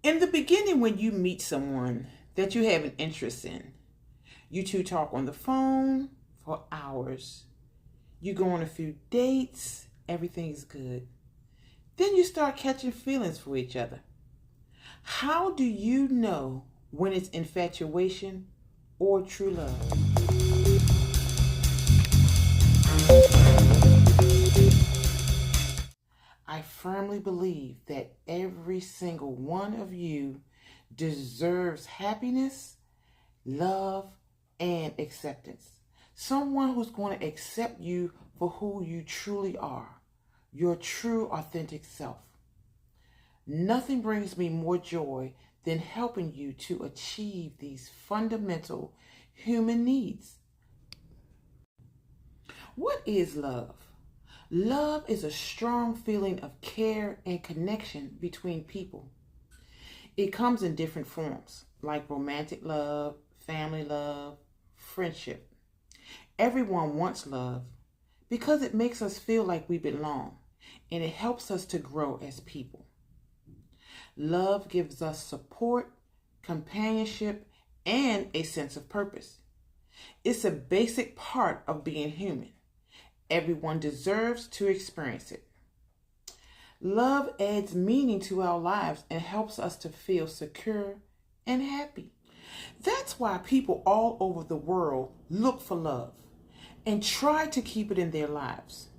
In the beginning, when you meet someone that you have an interest in, you two talk on the phone for hours. You go on a few dates, everything's good. Then you start catching feelings for each other. How do you know when it's infatuation or true love? I firmly believe that every single one of you deserves happiness, love, and acceptance. Someone who's going to accept you for who you truly are, your true, authentic self. Nothing brings me more joy than helping you to achieve these fundamental human needs. What is love? Love is a strong feeling of care and connection between people. It comes in different forms, like romantic love, family love, friendship. Everyone wants love because it makes us feel like we belong, and it helps us to grow as people. Love gives us support, companionship, and a sense of purpose. It's a basic part of being human. Everyone deserves to experience it. Love adds meaning to our lives and helps us to feel secure and happy. That's why people all over the world look for love and try to keep it in their lives.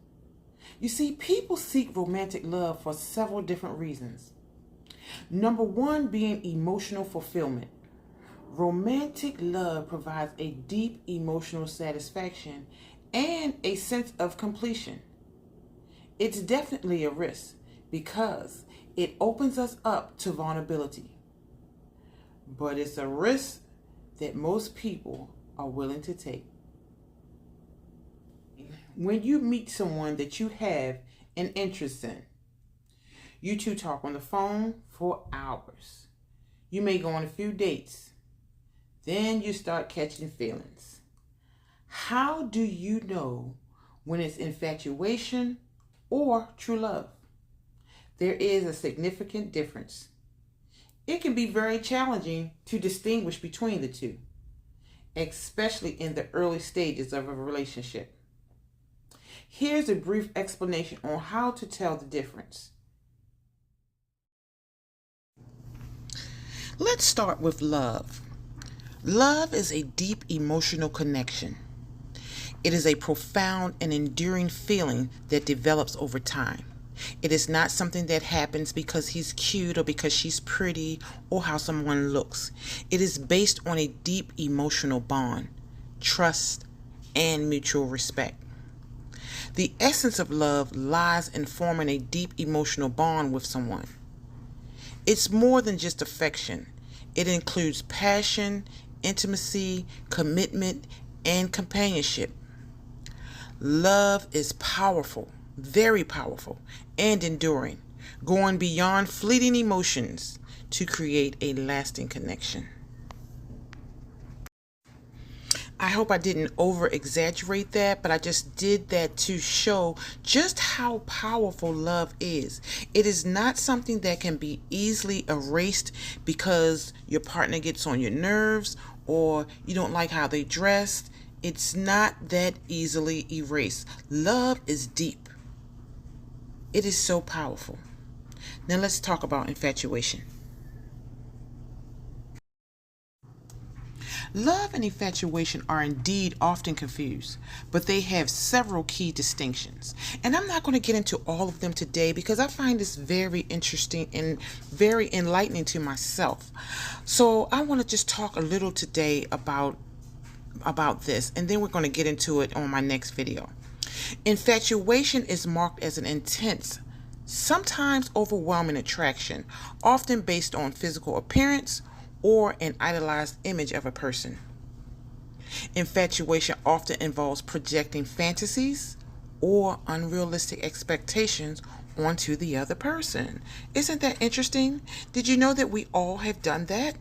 You see, people seek romantic love for several different reasons. Number one being emotional fulfillment. Romantic love provides a deep emotional satisfaction and a sense of completion. It's definitely a risk because it opens us up to vulnerability. But it's a risk that most people are willing to take. When you meet someone that you have an interest in, you two talk on the phone for hours. You may go on a few dates. Then you start catching feelings. How do you know when it's infatuation or true love? There is a significant difference. It can be very challenging to distinguish between the two, especially in the early stages of a relationship. Here's a brief explanation on how to tell the difference. Let's start with love. Love is a deep emotional connection. It is a profound and enduring feeling that develops over time. It is not something that happens because he's cute or because she's pretty or how someone looks. It is based on a deep emotional bond, trust, and mutual respect. The essence of love lies in forming a deep emotional bond with someone. It's more than just affection. It includes passion, intimacy, commitment, and companionship. Love is powerful, very powerful, and enduring, going beyond fleeting emotions to create a lasting connection. I hope I didn't over-exaggerate that, but I just did that to show just how powerful love is. It is not something that can be easily erased because your partner gets on your nerves or you don't like how they dress. It's not that easily erased. Love is deep. It is so powerful. Now let's talk about infatuation. Love and infatuation are indeed often confused, but they have several key distinctions. And I'm not going to get into all of them today because I find this very interesting and very enlightening to myself. So I want to just talk a little today about this, and then we're going to get into it on my next video. Infatuation is marked as an intense, sometimes overwhelming attraction, often based on physical appearance or an idolized image of a person. Infatuation often involves projecting fantasies or unrealistic expectations onto the other person. Isn't that interesting? Did you know that we all have done that?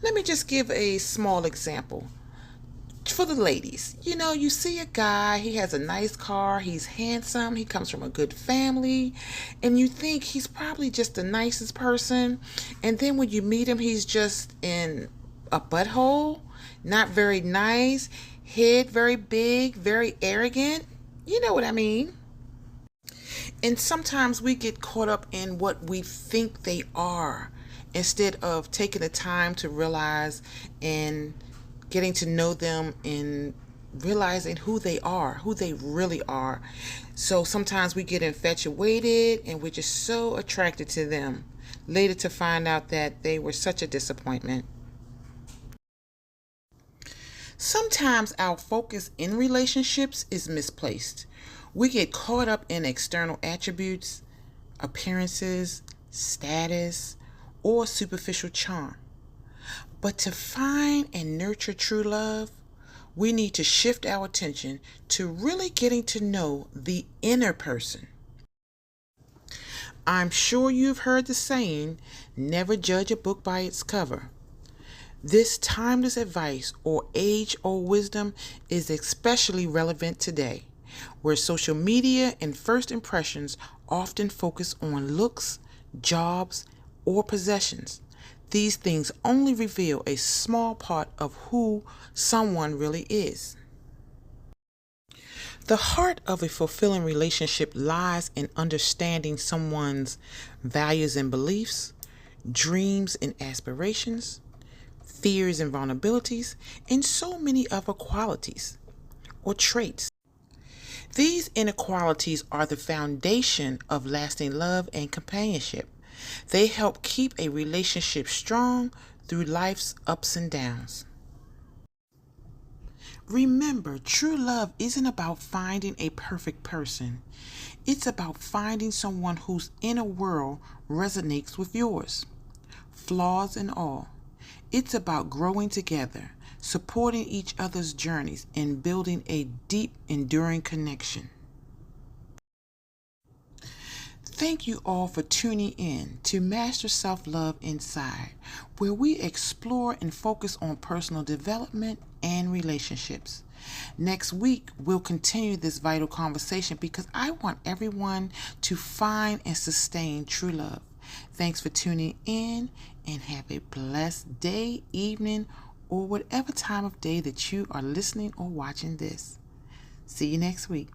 Let me just give a small example. For the ladies, you see a guy, he has a nice car, he's handsome, he comes from a good family, and you think he's probably just the nicest person. And then when you meet him, he's just in a butthole, not very nice, head very big, very arrogant. You know what I mean? And sometimes we get caught up in what we think they are instead of taking the time to realize and getting to know them and realizing who they are, who they really are. So sometimes we get infatuated and we're just so attracted to them, later to find out that they were such a disappointment. Sometimes our focus in relationships is misplaced. We get caught up in external attributes, appearances, status, or superficial charm. But to find and nurture true love, we need to shift our attention to really getting to know the inner person. I'm sure you've heard the saying, never judge a book by its cover. This timeless advice or age-old wisdom is especially relevant today, where social media and first impressions often focus on looks, jobs, or possessions. These things only reveal a small part of who someone really is. The heart of a fulfilling relationship lies in understanding someone's values and beliefs, dreams and aspirations, fears and vulnerabilities, and so many other qualities or traits. These inequalities are the foundation of lasting love and companionship. They help keep a relationship strong through life's ups and downs. Remember, true love isn't about finding a perfect person. It's about finding someone whose inner world resonates with yours, flaws and all. It's about growing together, supporting each other's journeys, and building a deep, enduring connection. Thank you all for tuning in to Master Self-Love Inside, where we explore and focus on personal development and relationships. Next week, we'll continue this vital conversation because I want everyone to find and sustain true love. Thanks for tuning in and have a blessed day, evening, or whatever time of day that you are listening or watching this. See you next week.